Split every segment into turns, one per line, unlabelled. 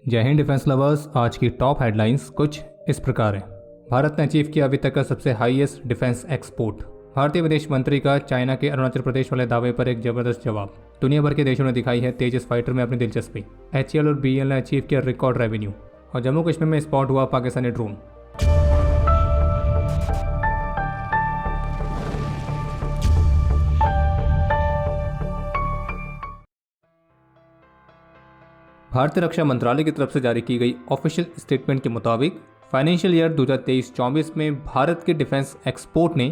जय Hind defence lovers. आज की टॉप हेडलाइंस कुछ इस प्रकार हैं। भारत ने अचीव किया अभी तक का सबसे हाईएस्ट डिफेंस एक्सपोर्ट। भारतीय विदेश मंत्री का चाइना के अरुणाचल प्रदेश वाले दावे पर एक जबरदस्त जवाब। दुनिया भर के देशों ने दिखाई है तेजस फाइटर में अपनी दिलचस्पी। HAL और BEL ने अचीव किया रिकॉर्ड रेवेन्यू। और जम्मू कश्मीर में स्पॉट हुआ पाकिस्तानी ड्रोन। भारतीय रक्षा मंत्रालय की तरफ से जारी की गई ऑफिशियल स्टेटमेंट के मुताबिक फाइनेंशियल ईयर 2023-24 में भारत के डिफेंस एक्सपोर्ट ने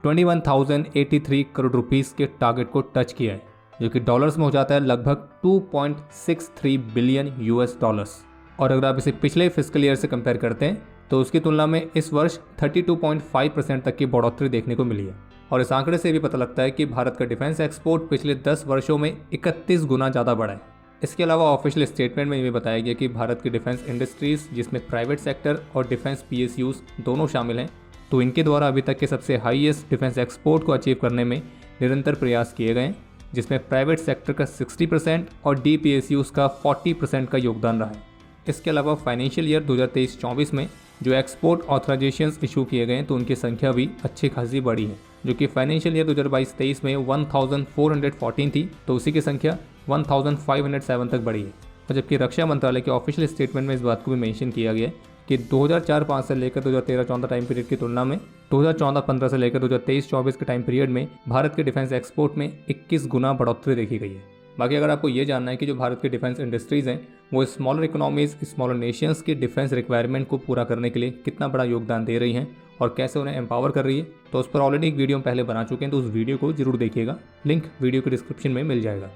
21,083 करोड़ रुपीस के टारगेट को टच किया है, जो कि डॉलर्स में हो जाता है लगभग 2.63 बिलियन US डॉलर्स। और अगर आप इसे पिछले फिस्कल ईयर से कंपेयर करते हैं तो उसकी तुलना में इस वर्ष 32.5% तक की बढ़ोतरी देखने को मिली है। और इस आंकड़े से भी पता लगता है कि भारत का डिफेंस एक्सपोर्ट पिछले 10 वर्षों में 31 गुना ज़्यादा बढ़ा है। इसके अलावा ऑफिशियल स्टेटमेंट में ये बताया गया कि भारत की डिफेंस इंडस्ट्रीज, जिसमें प्राइवेट सेक्टर और डिफेंस PSUs दोनों शामिल हैं, तो इनके द्वारा अभी तक के सबसे हाईएस्ट डिफेंस एक्सपोर्ट को अचीव करने में निरंतर प्रयास किए गए हैं, जिसमें प्राइवेट सेक्टर का 60% और DPSUs का 40% का योगदान रहा है। इसके अलावा फाइनेंशियल ईयर 2023-24 में जो एक्सपोर्ट ऑथराइजेशंस इशू किए गए हैं तो उनकी संख्या भी अच्छी खासी बढ़ी है, जो कि फाइनेंशियल ईयर 2022-23 में 1414 थी, तो उसी की संख्या 1507 तक बढ़ी है। और जबकि रक्षा मंत्रालय के ऑफिशियल स्टेटमेंट में इस बात को भी मेंशन किया गया है कि 2004-05 से लेकर 2013-14 टाइम पीरियड की तुलना में 2014-15 से लेकर 2023-24 के टाइम पीरियड में भारत के डिफेंस एक्सपोर्ट में 21 गुना बढ़ोतरी देखी गई है। बाकी अगर आपको ये जानना है कि जो भारत की डिफेंस इंडस्ट्रीज़ हैं वो स्मॉलर इकोनॉमीज, स्मॉलर नेशंस की डिफेंस रिक्वायरमेंट को पूरा करने के लिए कितना बड़ा योगदान दे रही हैं और कैसे उन्हें एम्पावर कर रही है, तो उस पर ऑलरेडी एक वीडियो हम पहले बना चुके हैं, तो उस वीडियो को जरूर देखिएगा। लिंक वीडियो के डिस्क्रिप्शन में मिल जाएगा।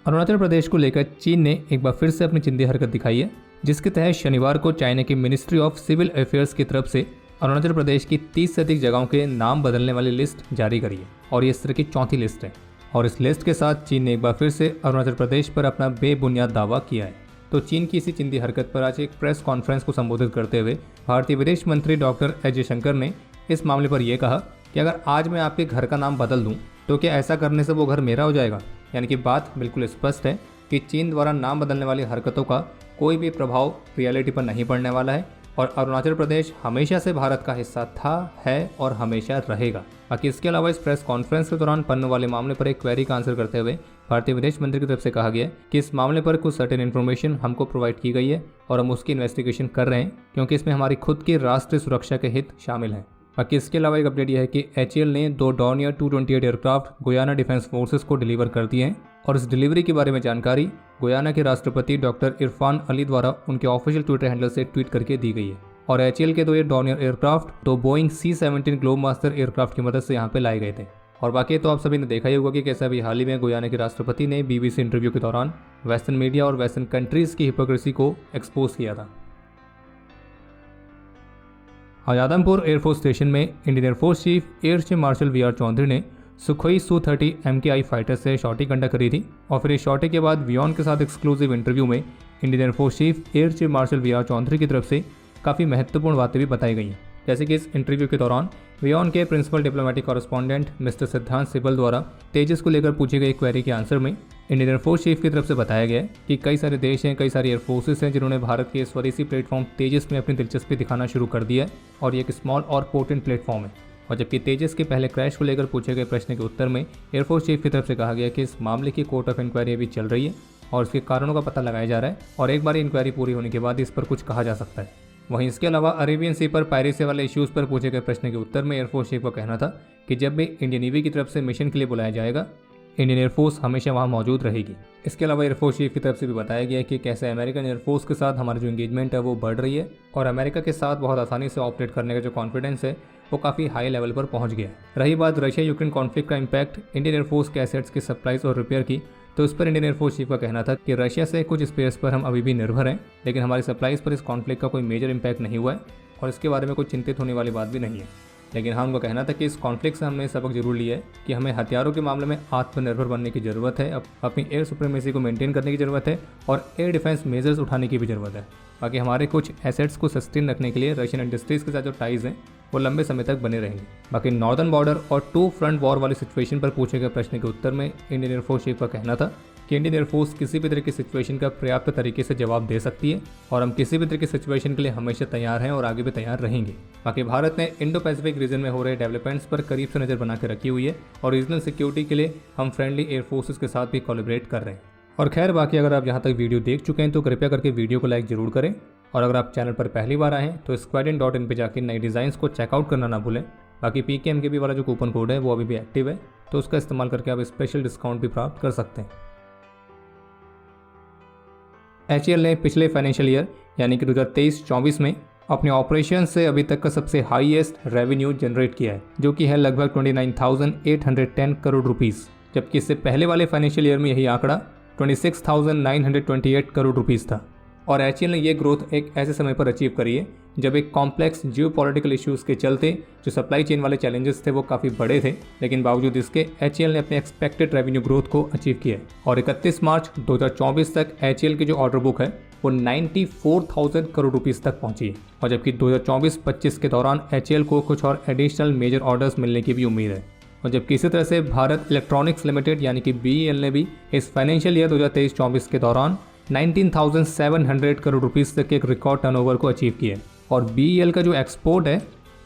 अरुणाचल प्रदेश को लेकर चीन ने एक बार फिर से अपनी चिंदी हरकत दिखाई है, जिसके तहत शनिवार को चाइना की मिनिस्ट्री ऑफ सिविल अफेयर्स की तरफ से अरुणाचल प्रदेश की 30 से अधिक जगहों के नाम बदलने वाली लिस्ट जारी करी है और ये इस तरह की चौथी लिस्ट है। और इस लिस्ट के साथ चीन ने एक बार फिर से अरुणाचल प्रदेश पर अपना बेबुनियाद दावा किया है। तो चीन की इसी चिंदी हरकत पर आज एक प्रेस कॉन्फ्रेंस को संबोधित करते हुए भारतीय विदेश मंत्री डॉक्टर एस जयशंकर ने इस मामले पर यह कहा कि अगर आज मैं आपके घर का नाम बदल दूं तो क्या ऐसा करने से वो घर मेरा हो जाएगा। यानी कि बात बिल्कुल स्पष्ट है कि चीन द्वारा नाम बदलने वाली हरकतों का कोई भी प्रभाव रियलिटी पर नहीं पड़ने वाला है और अरुणाचल प्रदेश हमेशा से भारत का हिस्सा था, है और हमेशा रहेगा। बाकी इसके अलावा इस प्रेस कॉन्फ्रेंस के दौरान पन्ने वाले मामले पर एक क्वेरी का आंसर करते हुए भारतीय विदेश मंत्री की तरफ से कहा गया कि इस मामले पर कुछ सर्टेन इन्फॉर्मेशन हमको प्रोवाइड की गई है और हम उसकी इन्वेस्टिगेशन कर रहे हैं, क्योंकि इसमें हमारी खुद की राष्ट्रीय सुरक्षा के हित शामिल हैं। बाकी इसके अलावा एक अपडेट यह है कि HAL ने 2 Dornier 228 aircraft Guyana defence forces को डिलीवर कर दिए हैं और इस डिलीवरी के बारे में जानकारी गुयाना के राष्ट्रपति डॉक्टर इरफान अली द्वारा उनके ऑफिशियल ट्विटर हैंडल से ट्वीट करके दी गई है। और HAL के 2 Dornier aircraft 2 Boeing C-17 Globemaster aircraft की मदद से यहाँ पे लाए गए थे। और बाकी तो आप सभी ने देखा ही होगा कि कैसे अभी हाल ही में गुयाना के राष्ट्रपति ने BBC इंटरव्यू के दौरान वेस्टर्न मीडिया और वेस्टर्न कंट्रीज की हिपोक्रेसी को एक्सपोज किया था। आज आदमपुर एयरफोर्स स्टेशन में Indian air force chief air chief marshal VR Chaudhary ने सुखोई Su-30 MKI फाइटर से शॉटी कंडक्ट करी थी और फिर इस शॉटी के बाद वियॉन के साथ एक्सक्लूसिव इंटरव्यू में Indian air force chief air chief marshal VR Chaudhary की तरफ से काफ़ी महत्वपूर्ण बातें भी बताई गई हैं। जैसे कि इस इंटरव्यू के दौरान वियॉन के प्रिंसिपल डिप्लोमेटिक कॉरेस्पॉन्डेंट मिस्टर सिद्धांत सिब्बल द्वारा तेजस को लेकर पूछी गई क्वेरी के आंसर में इंडियन एयरफोर्स चीफ की तरफ से बताया गया है कि कई सारे देश हैं, कई सारी एयरफोर्सेस हैं जिन्होंने भारत के स्वदेशी प्लेटफॉर्म तेजस में अपनी दिलचस्पी दिखाना शुरू कर दिया है और ये एक स्मॉल और पोर्टेंट प्लेटफॉर्म है। और जबकि तेजस के पहले क्रैश को लेकर पूछे गए प्रश्न के उत्तर में एयरफोर्स चीफ की तरफ से कहा गया कि इस मामले की कोर्ट ऑफ इंक्वायरी अभी चल रही है और इसके कारणों का पता लगाया जा रहा है और एक बार इंक्वायरी पूरी होने के बाद इस पर कुछ कहा जा सकता है। वहीं इसके अलावा अरेबियन सी पर पायरेसी वाले इश्यूज़ पर पूछे गए प्रश्न के उत्तर में एयरफोर्स चीफ का कहना था कि जब भी इंडियन नेवी की तरफ से मिशन के लिए बुलाया जाएगा, इंडियन एयरफोर्स हमेशा वहां मौजूद रहेगी। इसके अलावा एयरफोर्स चीफ की तरफ से भी बताया गया कि कैसे अमेरिकन एयरफोर्स के साथ हमारी जो एंगेजमेंट है वो बढ़ रही है और अमेरिका के साथ बहुत आसानी से ऑपरेट करने का जो कॉन्फिडेंस है वो काफ़ी हाई लेवल पर पहुंच गया। रही बात रशिया यूक्रेन कॉन्फ्लिक्ट का इम्पैक्ट इंडियन एयरफोर्स के एसेट्स की सप्लाईज और रिपेयर की, तो इस पर इंडियन एयरफोर्स चीफ का कहना था कि रशिया से कुछ स्पेयर्स पर हम अभी भी निर्भर हैं, लेकिन हमारी सप्लाईज पर इस कॉन्फ्लिक्ट का कोई मेजर इम्पैक्ट नहीं हुआ है और इसके बारे में कोई चिंतित होने वाली बात भी नहीं है। लेकिन हाँ, उनका कहना था कि इस कॉन्फ्लिक्ट से हमने सबक जरूर लिया है कि हमें हथियारों के मामले में आत्मनिर्भर बनने की ज़रूरत है, अपनी एयर सुप्रीमेसी को मेंटेन करने की ज़रूरत है और एयर डिफेंस मेजर्स उठाने की भी ज़रूरत है। बाकी हमारे कुछ एसेट्स को सस्टेन रखने के लिए रशियन इंडस्ट्रीज़ के साथ जो टाइज़ हैं वो लंबे समय तक बने रहेंगे। बाकी नॉर्दर्न बॉर्डर और 2 फ्रंट वॉर वाली सिचुएशन पर पूछे गए प्रश्न के उत्तर में इंडियन एयरफोर्स चीफ का कहना था कि इंडियन एयरफोर्स किसी भी तरह की सिचुएशन का पर्याप्त तरीके से जवाब दे सकती है और हम किसी भी तरह की सिचुएशन के लिए हमेशा तैयार हैं और आगे भी तैयार रहेंगे। बाकी भारत ने इंडो पैसिफिक रीजन में हो रहे डेवलपमेंट्स पर करीब से नज़र बना के रखी हुई है और रीजनल सिक्योरिटी के लिए हम फ्रेंडली एयरफोर्सेस के साथ भी कोलैबोरेट कर रहे हैं। और खैर बाकी अगर आप यहाँ तक वीडियो देख चुके हैं तो कृपया करके वीडियो को लाइक जरूर करें और अगर आप चैनल पर पहली बार आए हैं तो squadron.in पे जाकर नई डिज़ाइंस को चेकआउट करना ना भूलें। बाकी PKMKB वाला जो कूपन कोड है वो अभी भी एक्टिव है, तो उसका इस्तेमाल करके आप स्पेशल डिस्काउंट भी प्राप्त कर सकते हैं। HAL ने पिछले फाइनेंशियल ईयर यानी कि 2023-24 में अपने ऑपरेशन से अभी तक का सबसे हाईएस्ट रेवेन्यू जनरेट किया है, जो कि है लगभग 29,810 करोड़ रुपीस, जबकि इससे पहले वाले फाइनेंशियल ईयर में यही आंकड़ा 26,928 करोड़ रुपीस था। और HAL ने यह ग्रोथ एक ऐसे समय पर अचीव करी है जब एक कॉम्प्लेक्स जियोपॉलिटिकल इश्यूज़ के चलते जो सप्लाई चेन वाले चैलेंजेस थे वो काफ़ी बड़े थे, लेकिन बावजूद इसके HAL ने अपने एक्सपेक्टेड रेवेन्यू ग्रोथ को अचीव किया है। और 31 मार्च 2024 तक HAL की जो ऑर्डर बुक है वो 94,000 करोड़ रुपीस तक पहुंची है और जबकि 2024-25 के दौरान HAL को कुछ और एडिशनल मेजर ऑर्डर्स मिलने की भी उम्मीद है। और जबकि इसी तरह से भारत इलेक्ट्रॉनिक्स लिमिटेड यानी कि BEL ने भी इस फाइनेंशियल ईयर 2023-24 के दौरान 19,700 करोड़ रुपीस तक के एक रिकॉर्ड टर्नओवर को अचीव किया। और BEL का जो एक्सपोर्ट है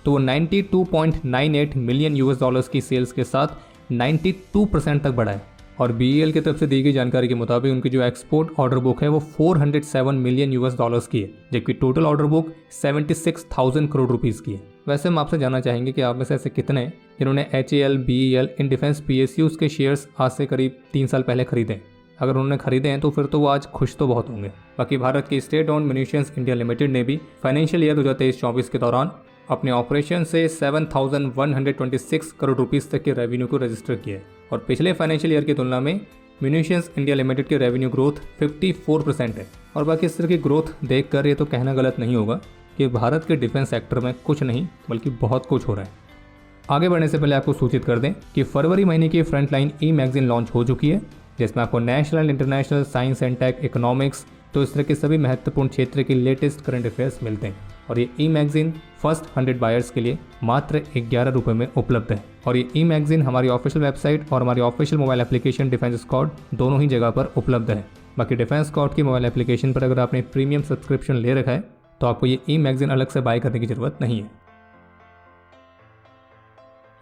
तो वो 92.98 मिलियन US की सेल्स के साथ 92% तक बढ़ा है। और BEL की तरफ से दी गई जानकारी के मुताबिक उनकी जो एक्सपोर्ट ऑर्डर बुक है वो 407 मिलियन US की है, जबकि total order book 76,000 crore rupees की है। वैसे हम आपसे जानना चाहेंगे कि आप में से ऐसे कितने हैं जिन्होंने HAL, BEL in defence PSUs के शेयर्स आज से करीब 3 साल पहले खरीदे। अगर उन्होंने खरीदे हैं तो फिर तो वो आज खुश तो बहुत होंगे। बाकी भारत की state owned munitions India limited ने भी फाइनेंशियल ईयर 2023-24 के दौरान अपने ऑपरेशन से 7,126 करोड़ रुपीस तक के रेवेन्यू को रजिस्टर किया है और पिछले फाइनेंशियल ईयर की तुलना में म्यूनिशंस इंडिया लिमिटेड की रेवेन्यू ग्रोथ 54% है। और बाकी इस तरह की ग्रोथ देखकर ये तो कहना गलत नहीं होगा कि भारत के डिफेंस सेक्टर में कुछ नहीं बल्कि बहुत कुछ हो रहा है। आगे बढ़ने से पहले आपको सूचित कर दें कि फरवरी महीने की फ्रंटलाइन मैगजीन लॉन्च हो चुकी है, जिसमें आपको national and international science and tech, economics, तो इस तरह के सभी महत्वपूर्ण क्षेत्र के लेटेस्ट करंट अफेयर्स मिलते हैं। और ये मैगजीन फर्स्ट 100 बायर्स के लिए मात्र 11 रुपये में उपलब्ध है। और ये मैगजीन हमारी ऑफिशियल वेबसाइट और हमारी official mobile application defence squad दोनों ही जगह पर उपलब्ध है। बाकी डिफेंस स्क्वाड की मोबाइल एप्लीकेशन पर अगर आपने प्रीमियम सब्सक्रिप्शन ले रखा है तो आपको ये मैगजीन अलग से बाय करने की जरूरत नहीं है।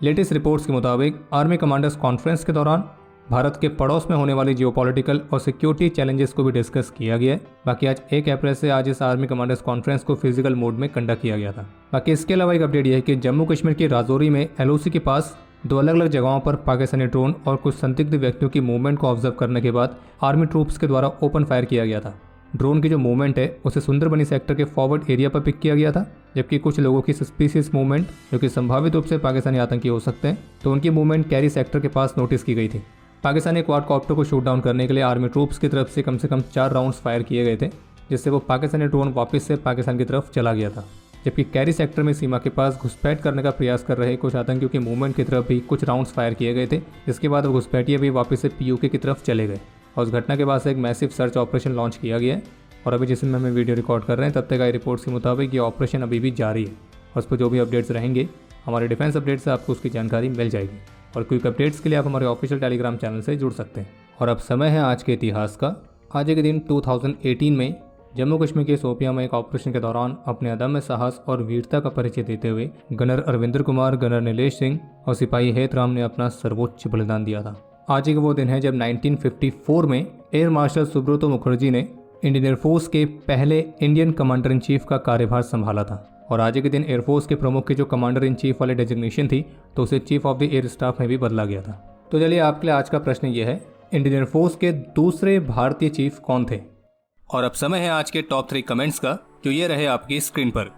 लेटेस्ट रिपोर्ट्स के मुताबिक आर्मी कमांडर्स कॉन्फ्रेंस के दौरान भारत के पड़ोस में होने वाली जियोपॉलिटिकल और सिक्योरिटी चैलेंजेस को भी डिस्कस किया गया है। बाकी आज 1 अप्रैल से आज इस आर्मी कमांडर्स कॉन्फ्रेंस को फिजिकल मोड में कंडक्ट किया गया था। बाकी इसके अलावा एक अपडेट यह है कि जम्मू कश्मीर के राजौरी में LOC के पास 2 अलग अलग जगहों पर पाकिस्तानी ड्रोन और कुछ संदिग्ध व्यक्तियों की मूवमेंट को ऑब्जर्व करने के बाद आर्मी ट्रूप्स के द्वारा ओपन फायर किया गया था। ड्रोन की जो मूवमेंट है उसे सुंदरबनी सेक्टर के फॉरवर्ड एरिया पर पिक किया गया था, जबकि कुछ लोगों की सस्पिशियस मूवमेंट जो कि संभावित रूप से पाकिस्तानी आतंकी हो सकते हैं तो उनकी मूवमेंट कैरी सेक्टर के पास नोटिस की गई थी। पाकिस्तानी क्वाडकॉप्टर को शूट डाउन करने के लिए आर्मी ट्रूप्स की तरफ से कम 4 राउंड्स फायर किए गए थे, जिससे वो पाकिस्तानी ड्रोन वापस से पाकिस्तान की तरफ चला गया था। जबकि कैरी सेक्टर में सीमा के पास घुसपैठ करने का प्रयास कर रहे कुछ आतंकियों की मूवमेंट की तरफ भी कुछ राउंड्स फायर किए गए थे, जिसके बाद वो घुसपैठिए भी वापस से POK की तरफ चले गए। और उस घटना के बाद से एक मैसिव सर्च ऑपरेशन लॉन्च किया गया है और अभी जिसमें हम वीडियो रिकॉर्ड कर रहे हैं तब तक आई रिपोर्ट्स के मुताबिक ये ऑपरेशन अभी भी जारी है और उस पर जो भी अपडेट्स रहेंगे हमारे डिफेंस अपडेट से आपको उसकी जानकारी मिल जाएगी। और क्विक अपडेट्स के लिए आप हमारे ऑफिशियल टेलीग्राम चैनल से जुड़ सकते हैं। और अब समय है आज के इतिहास का। आज के दिन 2018 में जम्मू कश्मीर के शोपियां में एक ऑपरेशन के दौरान अपने अदम्य साहस और वीरता का परिचय देते हुए गनर अरविंदर कुमार, गनर नीलेश सिंह और सिपाही हेतराम ने अपना सर्वोच्च बलिदान दिया था। आज ही का वो दिन है जब 1954 में एयर मार्शल सुब्रतो मुखर्जी ने इंडियन एयरफोर्स के पहले इंडियन कमांडर इन चीफ का कार्यभार संभाला था। और आज के दिन एयरफोर्स के प्रमुख की जो कमांडर इन चीफ वाली डेजिग्नेशन थी तो उसे chief of the air staff में भी बदला गया था। तो चलिए आपके लिए आज का प्रश्न ये है, इंडियन एयरफोर्स के दूसरे भारतीय चीफ कौन थे? और अब समय है आज के टॉप 3 कमेंट्स का, जो ये रहे आपकी स्क्रीन पर।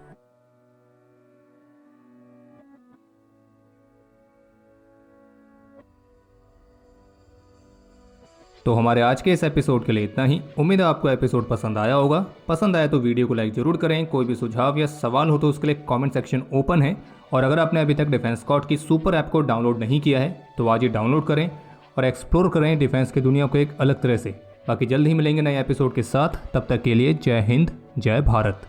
तो हमारे आज के इस एपिसोड के लिए इतना ही। उम्मीद है आपको एपिसोड पसंद आया होगा। पसंद आया तो वीडियो को लाइक जरूर करें। कोई भी सुझाव या सवाल हो तो उसके लिए कमेंट सेक्शन ओपन है। और अगर आपने अभी तक डिफेंस स्क्वाड की सुपर ऐप को डाउनलोड नहीं किया है तो आज ही डाउनलोड करें और एक्सप्लोर करें डिफेंस की दुनिया को एक अलग तरह से। बाकी जल्द ही मिलेंगे नए एपिसोड के साथ। तब तक के लिए जय हिंद, जय भारत।